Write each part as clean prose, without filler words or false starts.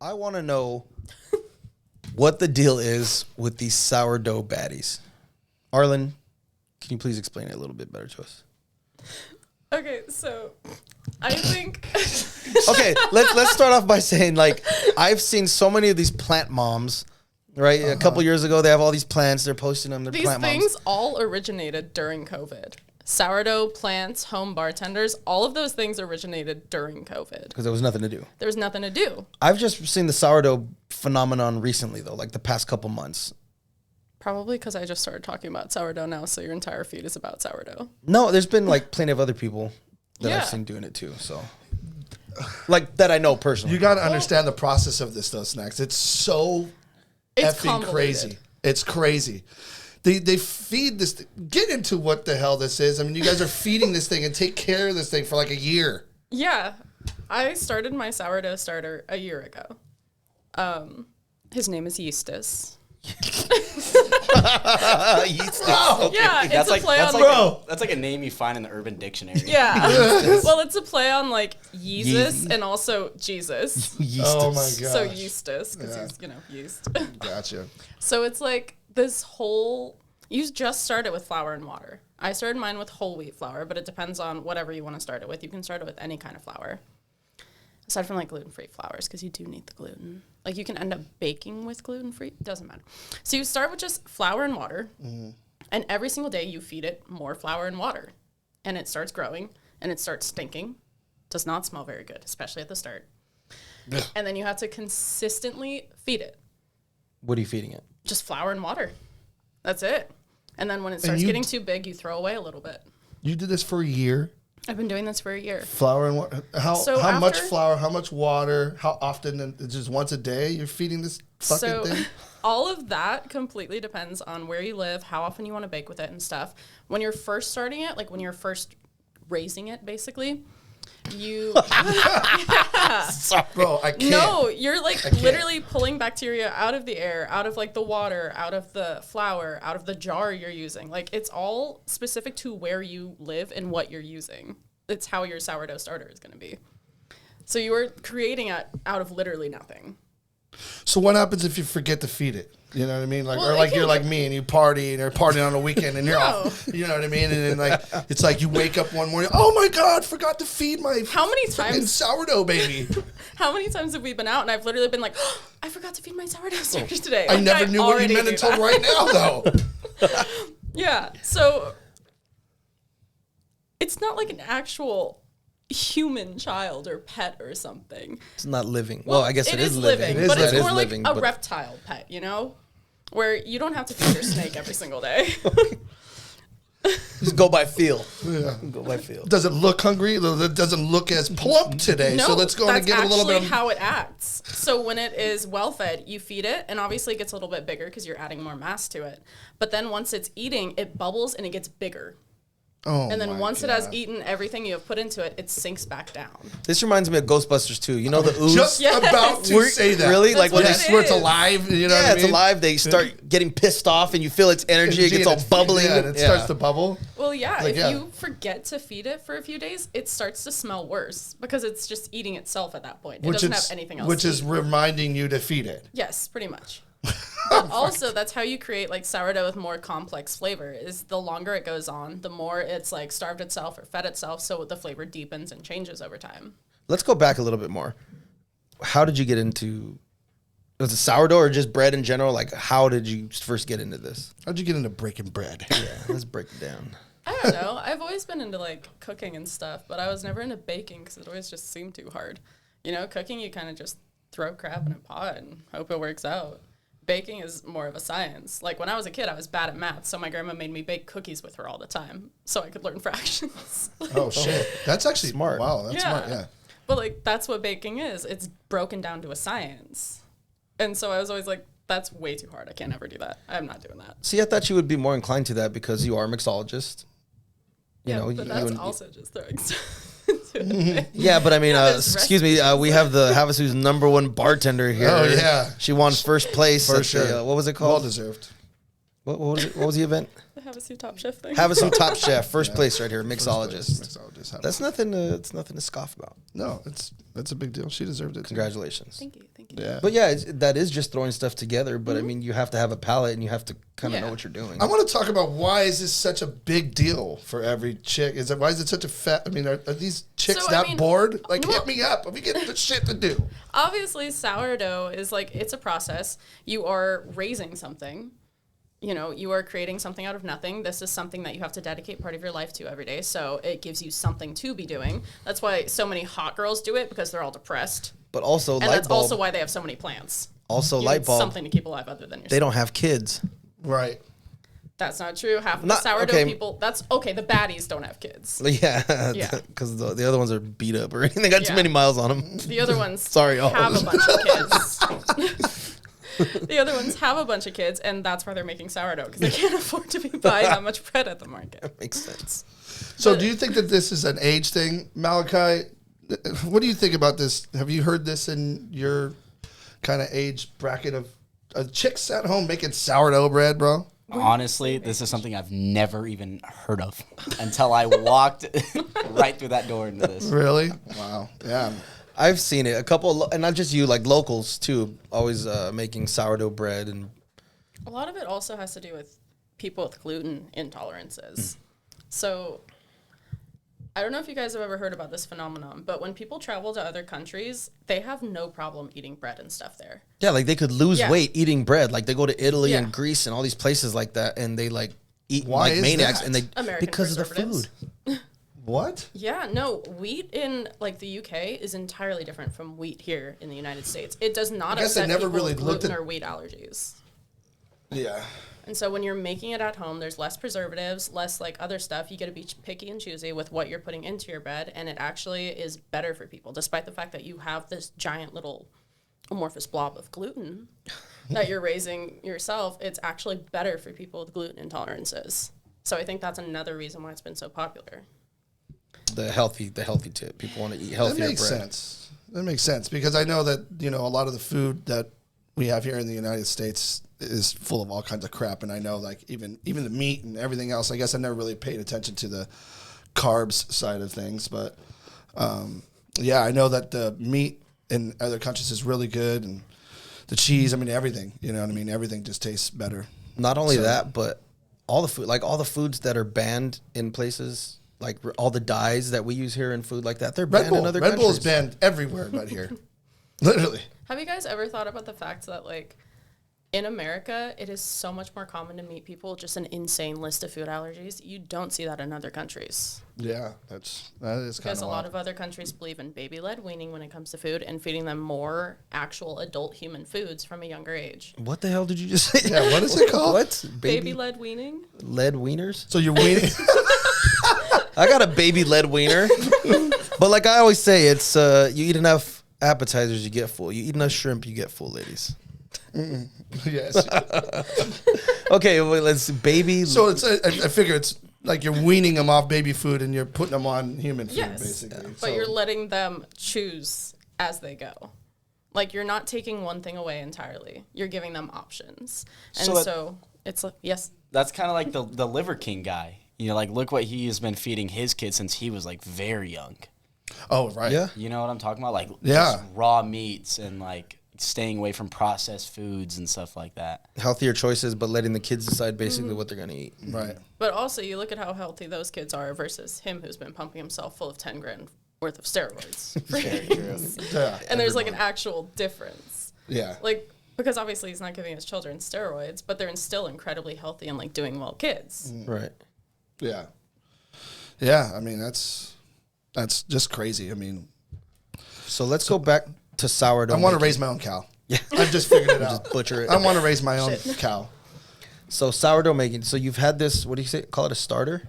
I want to know what the deal is with these sourdough baddies. Arlen, can you please explain it a little bit better to us? Okay, so I think... Okay, let's start off by saying, like, I've seen so many of these plant moms, right? A couple years ago, they have all these plants. They're posting them. They're plant moms. These things all originated during COVID. Sourdough, plants, home bartenders, all of those things originated during COVID. Because there was nothing to do. There was nothing to do. I've just seen the sourdough phenomenon recently, though, like the past couple months. Probably because I just started talking about sourdough now, so your entire feed is about sourdough. No, there's been, like, plenty of other people that I've seen doing it, too, so... Like, that I know personally. You got to understand the process of this, though, Snacks. It's so effing crazy. It's crazy. They feed this thing. Get into what the hell this is. I mean, you guys are feeding this thing and take care of this thing for like a year. Yeah. I started my sourdough starter a year ago. His name is Eustace. Eustace. Wow. Okay. Yeah, it's a play on... That's like a name you find in the Urban Dictionary. Yeah. Well, it's a play on like Yeezus and also Jesus. Eustace. Oh my god. So Eustace, because he's, yeast. Gotcha. So it's like this whole... You just start it with flour and water. I started mine with whole wheat flour, but it depends on whatever you want to start it with. You can start it with any kind of flour. Aside from like gluten-free flours, because you do need the gluten. Like you can end up baking with gluten-free. Doesn't matter. So you start with just flour and water. And every single day you feed it more flour and water. And it starts growing and it starts stinking. Does not smell very good, especially at the start. And then you have to consistently feed it. What are you feeding it? Just flour and water. That's it. And then when it starts getting too big, you throw away a little bit. You did this for a year? I've been doing this for a year. Flour and water. How much flour? How much water? How often? And just once a day you're feeding this fucking thing? All of that completely depends on where you live, how often you want to bake with it and stuff. When you're first starting it, like when you're first raising it, basically, you... Sorry, bro, I can't. No, you're like literally pulling bacteria out of the air, out of like the water, out of the flour, out of the jar you're using. Like it's all specific to where you live and what you're using. It's how your sourdough starter is going to be. So you are creating it out of literally nothing. So what happens if you forget to feed it? You know what I mean? Like, Well, or like you're like me and you party and you're partying on the weekend and you're off. You know what I mean? And then like it's like you wake up one morning, oh my god, forgot to feed my sourdough baby. How many times have we been out and I've literally been like, oh, I forgot to feed my sourdough starters today. I never knew what you meant until right now, though. Yeah, so it's not like an actual human child or pet or something. It's not living. Well, I guess it is living. It is but living. It's more like a reptile pet, you know? Where you don't have to feed your snake every single day. Just go by feel. Yeah. Go by feel. Does it look hungry? It doesn't look as plump today. No, so let's go and give it a little bit of... that's actually how it acts. So when it is well-fed, you feed it, and obviously it gets a little bit bigger because you're adding more mass to it. But then once it's eating, it bubbles and it gets bigger. Oh, and then once it has eaten everything you have put into it, it sinks back down. This reminds me of Ghostbusters 2. You know the ooze? Just about to say that. Really? That's like when where it's alive, you know what I mean? it's alive. They start getting pissed off and you feel its energy. It gets all bubbling. Yeah, and it starts to bubble. Well, yeah, if you forget to feed it for a few days, it starts to smell worse because it's just eating itself at that point. It doesn't have anything else Which to is eat. reminding you to feed it. Yes, pretty much. But also, that's how you create like sourdough with more complex flavor. Is the longer it goes on, the more it's like starved itself or fed itself, so the flavor deepens and changes over time. Let's go back a little bit more. How did you get into? Was it sourdough or just bread in general? Like, how did you first get into this? How'd you get into breaking bread? Yeah, let's break it down. I don't know. I've always been into like cooking and stuff, but I was never into baking because it always just seemed too hard. You know, cooking, you kind of just throw crap in a pot and hope it works out. Baking is more of a science. Like when I was a kid, I was bad at math, so my grandma made me bake cookies with her all the time so I could learn fractions. Oh, shit. That's actually smart. Wow, that's smart, yeah. But like that's what baking is. It's broken down to a science. And so I was always like, that's way too hard. I can't ever do that. I'm not doing that. See, I thought you would be more inclined to that because you are a mixologist. You know, but that's also just throwing stuff. Yeah, but I mean, excuse me, we have the Havasu's #1 bartender here. Oh, yeah. She won first place. For sure. What was it called? Well deserved. What was it? What was the event? The Havasu Top Chef thing. Havasu Top Chef, first place right here, mixologist. Mixologist. That's nothing. It's nothing to scoff about. No, that's a big deal. She deserved it. Congratulations. Thank you. Yeah. But yeah, that is just throwing stuff together. But I mean, you have to have a palate and you have to kind of know what you're doing. I want to talk about why is this such a big deal for every chick? Why is it such a fat? I mean, are these chicks bored? Like, hit me up. We get the shit to do. Obviously, sourdough is like, it's a process. You are raising something. You know, you are creating something out of nothing. This is something that you have to dedicate part of your life to every day. So it gives you something to be doing. That's why so many hot girls do it, because they're all depressed. But also, and that's also why they have so many plants. Also, you light need bulb. Something to keep alive other than yourself. They don't have kids. Right. That's not true. Half of the sourdough people. That's okay. The baddies don't have kids. Yeah. Yeah. Because the other ones are beat up or anything. They got too many miles on them. The other ones Sorry, have a bunch of kids. The other ones have a bunch of kids, and that's why they're making sourdough, because they can't afford to be buying that much bread at the market. That makes sense. So do you think that this is an age thing, Malachi? What do you think about this? Have you heard this in your kind of age bracket of chicks at home making sourdough bread, bro? Honestly, this is something I've never even heard of until I walked right through that door into this. Really? Wow. Yeah. I've seen it. A couple, and not just you, like locals too, always making sourdough bread. And a lot of it also has to do with people with gluten intolerances. So I don't know if you guys have ever heard about this phenomenon, but when people travel to other countries, they have no problem eating bread and stuff there. yeah, like they could lose weight eating bread. Like they go to Italy and Yeah. Greece and all these places like that, and they like eat Why like is maniacs, that? and they American because of the preservatives. food. What? Yeah, no, wheat in like the UK is entirely different from wheat here in the United States. It does not I guess I upset never people really with looked gluten at- or wheat allergies. Yeah. And so when you're making it at home, there's less preservatives, less like other stuff. You got to be picky and choosy with what you're putting into your bread, and it actually is better for people, despite the fact that you have this giant little amorphous blob of gluten that you're raising yourself. It's actually better for people with gluten intolerances. So I think that's another reason why it's been so popular. The healthy tip. People want to eat healthier That makes bread. sense. That makes sense because I know that, a lot of the food that we have here in the United States is full of all kinds of crap. And I know like even the meat and everything else, I guess I never really paid attention to the carbs side of things. But yeah, I know that the meat in other countries is really good. And the cheese, I mean, everything, you know what I mean? Everything just tastes better. Not only that, but all the food, like all the foods that are banned in places, like all the dyes that we use here in food like that, they're banned in other Red countries. Bull is banned everywhere but here. Literally. Have you guys ever thought about the fact that, like, in America, it is so much more common to meet people with just an insane list of food allergies? You don't see that in other countries. Yeah, that is kind of Because a lot of other countries believe in baby-led weaning when it comes to food and feeding them more actual adult human foods from a younger age. What the hell did you just say? Yeah, what is it called? What? Baby-led weaning? Lead wieners? So you're weaning. I got a baby lead wiener. But like I always say, it's you eat enough appetizers, you get full. You eat enough shrimp, you get full, ladies. Yes. Okay, well, let's baby. So it's I figure it's like you're weaning them off baby food and you're putting them on human food, Yes. basically. But So- you're letting them choose as they go. Like, you're not taking one thing away entirely. You're giving them options. And So so it's like, yes. That's kind of like the Liver King guy. Like, look what he has been feeding his kids since he was, like, very young. Oh, right. Yeah. You know what I'm talking about? Like, Yeah. just raw meats and, like, staying away from processed foods and stuff like that. Healthier choices, but letting the kids decide basically what they're going to eat. Right. But also, you look at how healthy those kids are versus him who's been pumping himself full of 10 grand worth of steroids. Very true. Yeah. And there's, like, an actual difference. Yeah. Like, because obviously he's not giving his children steroids, but they're still incredibly healthy and, like, doing well kids. Right. Yeah. Yeah. I mean, that's just crazy. I mean, So let's go back to sourdough. I want to making. raise my own cow. Yeah. I've just figured it out. Just butcher it. I want to raise my own cow. So sourdough making. So you've had this, what do you say? Call it a starter?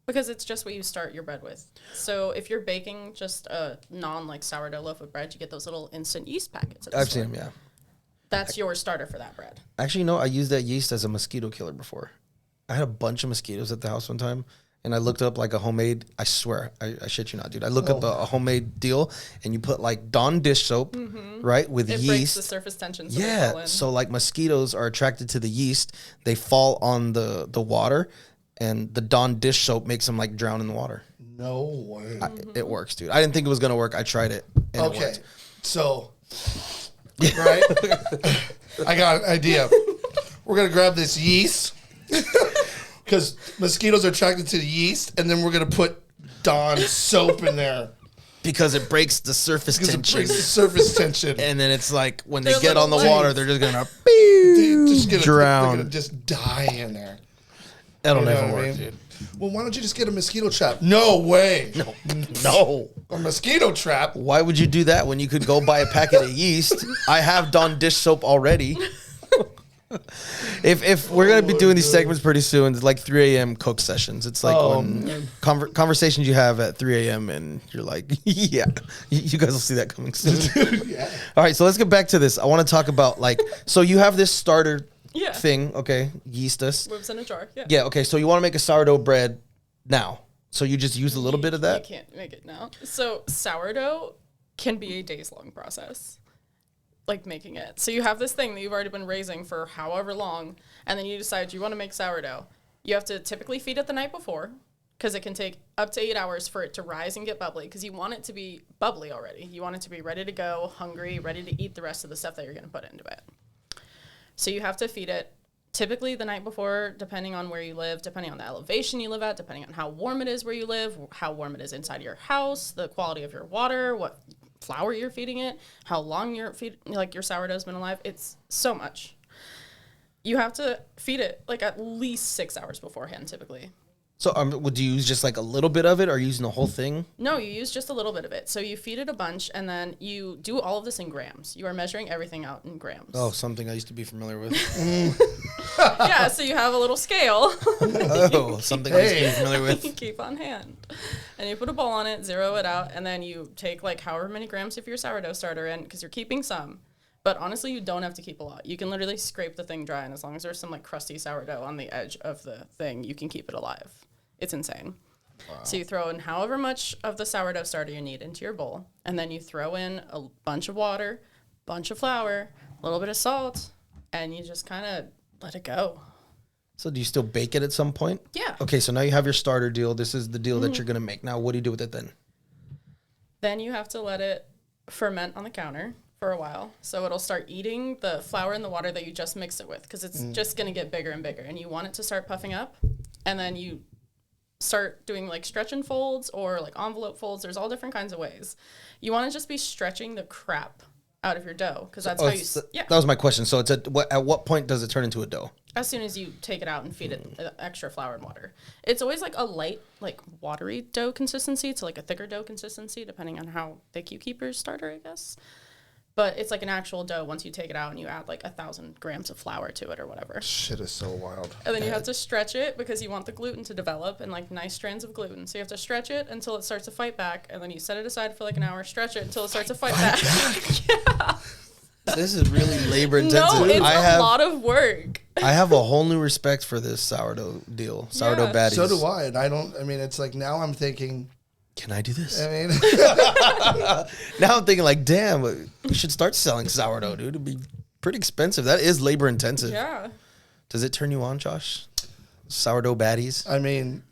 Because it's just what you start your bread with. So if you're baking just a like sourdough loaf of bread, you get those little instant yeast packets. At the I've store. seen them, yeah. That's your starter for that bread. Actually, no, I used that yeast as a mosquito killer before. I had a bunch of mosquitoes at the house one time, and I looked up like a homemade. I swear, I shit you not, dude. I looked up a homemade deal, and you put like Dawn dish soap, right, with It yeast. breaks the surface tension. So they fall Yeah, in. so like mosquitoes are attracted to the yeast. They fall on the water, and the Dawn dish soap makes them like drown in the water. No way. It works, dude. I didn't think it was gonna work. I tried it. And It Okay, worked. so right, I got an idea. We're gonna grab this yeast because mosquitoes are attracted to the yeast, and then we're gonna put Dawn soap in there Because it breaks the surface because it tension. breaks the surface tension. And then it's like when they They're get on the little water, legs. they're just gonna They're drown. gonna just die in there. That'll You know never what I work, mean? dude. Well, why don't you just get a mosquito trap? No way. No. A mosquito trap. Why would you do that when you could go buy a packet of yeast? I have Dawn dish soap already. If we're gonna be doing these segments pretty soon, it's like 3 a.m. cook sessions. It's like when conversations you have at 3 a.m. and you're like, yeah, you guys will see that coming soon. Yeah. All right, so let's get back to this. I want to talk about like, so you have this starter Yeah. thing, okay? Yeastus. Lives in a jar. Yeah. Yeah, okay. So you want to make a sourdough bread now. So you just use a little bit of that? You can't make it now. So sourdough can be a days-long process, like making it. So you have this thing that you've already been raising for however long, and then you decide you want to make sourdough. You have to typically feed it the night before, because it can take up to 8 hours for it to rise and get bubbly, because you want it to be bubbly already. You want it to be ready to go, hungry, ready to eat the rest of the stuff that you're going to put into it. So you have to feed it typically the night before, depending on where you live, depending on the elevation you live at, depending on how warm it is where you live, how warm it is inside your house, the quality of your water, what flour you're feeding it, how long your sourdough's been alive. It's so much. You have to feed it like at least 6 hours beforehand, typically. So would you use just like a little bit of it, or are you using the whole thing? No, you use just a little bit of it. So you feed it a bunch, and then you do all of this in grams. You are measuring everything out in grams. Oh, something I used to be familiar with. Yeah, so you have a little scale. Oh, something I used to be familiar with. You keep on hand. And you put a bowl on it, zero it out, and then you take like however many grams of your sourdough starter in, because you're keeping some. But honestly, you don't have to keep a lot. You can literally scrape the thing dry, and as long as there's some like crusty sourdough on the edge of the thing, you can keep it alive. It's insane. Wow. So you throw in however much of the sourdough starter you need into your bowl, and then you throw in a bunch of water, bunch of flour, a little bit of salt, and you just kind of let it go. So do you still bake it at some point? Yeah. Okay, so now you have your starter deal. This is the deal that you're going to make. Now, what do you do with it then? Then you have to let it ferment on the counter for a while. So it'll start eating the flour and the water that you just mixed it with, because it's just going to get bigger and bigger. And you want it to start puffing up, and then you start doing like stretch and folds or like envelope folds. There's all different kinds of ways. You want to just be stretching the crap out of your dough, because that's how you That was my question. So it's at what point does it turn into a dough? as soon as you take it out and feed it extra flour and water. It's always like a light, like watery dough consistency to like a thicker dough consistency, depending on how thick you keep your starter, I guess. But it's like an actual dough once you take it out and you add like 1,000 grams of flour to it or whatever. Shit is so wild. And then you have to stretch it because you want the gluten to develop and like nice strands of gluten. So you have to stretch it until it starts to fight back, and then you set it aside for like an hour, stretch it until it starts to fight back. Yeah. This is really labor intensive. No, it's a lot of work. I have a whole new respect for this sourdough deal. Sourdough Yeah. baddies. So do I. And I mean, it's like now I'm thinking, Can I do this? I mean, Now I'm thinking like, damn, we should start selling sourdough, dude. It'd be pretty expensive. That is labor intensive. Yeah. Does it turn you on, Josh? Sourdough baddies? I mean,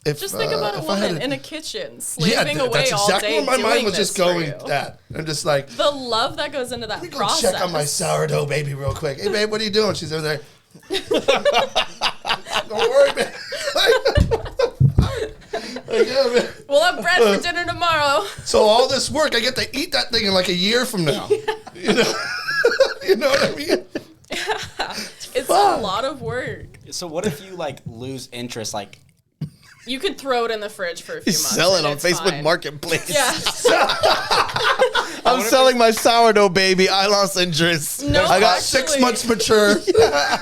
if Just think about a if I had woman in a kitchen slaving away that's all exactly day where my mind doing was just this for going. you. That I'm just like, The love that goes into that let me go process. check on my sourdough baby real quick. Hey babe, what are you doing? She's over there. Don't worry, man. Like, yeah, man. We'll have bread for dinner tomorrow. So all this work, I get to eat that thing in like a year from now. You know, you know what I mean? It's a lot of work. So what if you like lose interest? Like, You could throw it in the fridge for a few months. Sell it and on it's Facebook fine. Marketplace. Yeah. I'm selling my sourdough, baby. I lost interest. No, I got actually- 6 months mature.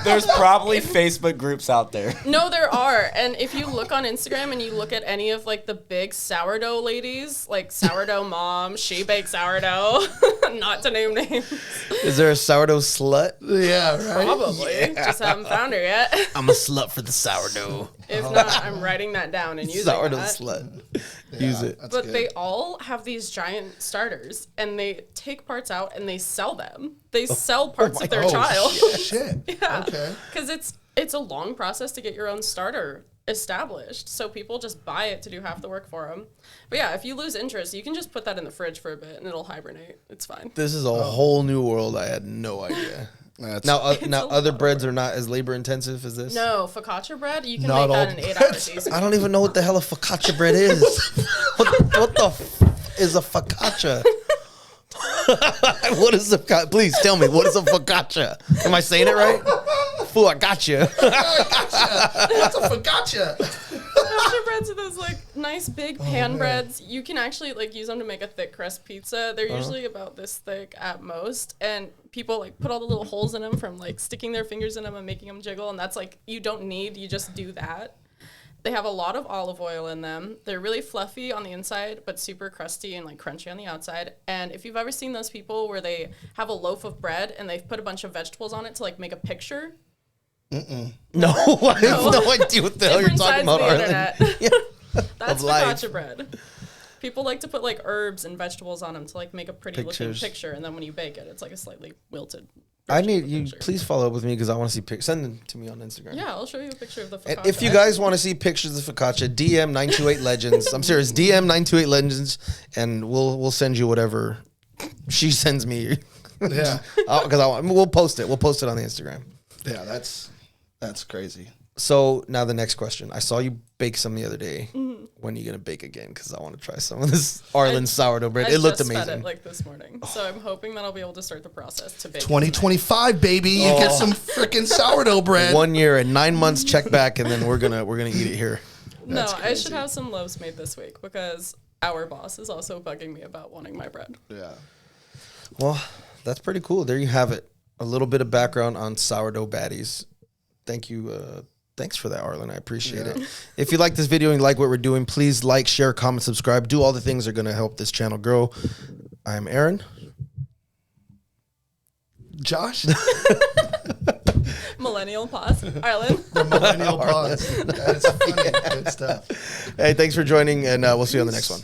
There's probably Facebook groups out there. No, there are. And if you look on Instagram and you look at any of like the big sourdough ladies, like sourdough mom, she bakes sourdough, not to name names. Is there a sourdough slut? Yeah, right. Probably. Just haven't found her yet. I'm a slut for the sourdough. If not, I'm writing that down and using Sourdough that. slut. Use it. That's But good. they all have these giant starters and they take parts out and they sell them. They sell parts of their child. Shit. Yeah. Okay. Because it's a long process to get your own starter established. So people just buy it to do half the work for them. But yeah, if you lose interest, you can just put that in the fridge for a bit and it'll hibernate. It's fine. This is a whole new world. I had no idea. Now other breads are not as labor intensive as this. No, focaccia bread, you can Not make all that in 8 breads. hours easy. I don't even know what the hell a focaccia bread is. what the is a focaccia? What is a please tell me, what is a focaccia? Am I saying it right? Fool, I got you. What's a focaccia? Focaccia breads are those like nice big pan breads. You can actually like use them to make a thick crust pizza. They're usually about this thick at most, and people like put all the little holes in them from like sticking their fingers in them and making them jiggle. And that's like you just do that. They have a lot of olive oil in them. They're really fluffy on the inside, but super crusty and like crunchy on the outside. And if you've ever seen those people where they have a loaf of bread and they've put a bunch of vegetables on it to like make a picture. No, I have no idea what the hell you're Different talking sides of about, the Arlen. internet. Yeah. That's Of life. focaccia bread. People like to put like herbs and vegetables on them to like make a pretty looking Pictures. picture, and then when you bake it, it's like a slightly wilted. I version need of the you. picture. Please follow up with me because I want to see pictures. Send them to me on Instagram. Yeah, I'll show you a picture of the And focaccia. if you guys want to see pictures of focaccia, DM 928 Legends. I'm serious, DM 928 Legends, and we'll send you whatever she sends me. Yeah. Because we'll post it. We'll post it on the Instagram. Yeah, that's crazy. So now the next question. I saw you bake some the other day. When are you gonna bake again? Because I want to try some of this Arlen sourdough bread. I It looked just fed amazing. it like this morning, so I'm hoping that I'll be able to start the process to bake. 2025, baby. You get some freaking sourdough bread. 1 year and 9 months check back, and then we're gonna eat it here. No, That's I should crazy. have some loaves made this week because our boss is also bugging me about wanting my bread. Yeah. Well, that's pretty cool. There you have it. A little bit of background on sourdough baddies. Thank you. Thanks for that, Arlen. I appreciate it. If you like this video and you like what we're doing, please like, share, comment, subscribe. Do all the things that are going to help this channel grow. I am Aaron. Josh? Millennial pause. Arlen. The millennial pause. That's funny. Good stuff. Hey, thanks for joining, and we'll see you on the next one.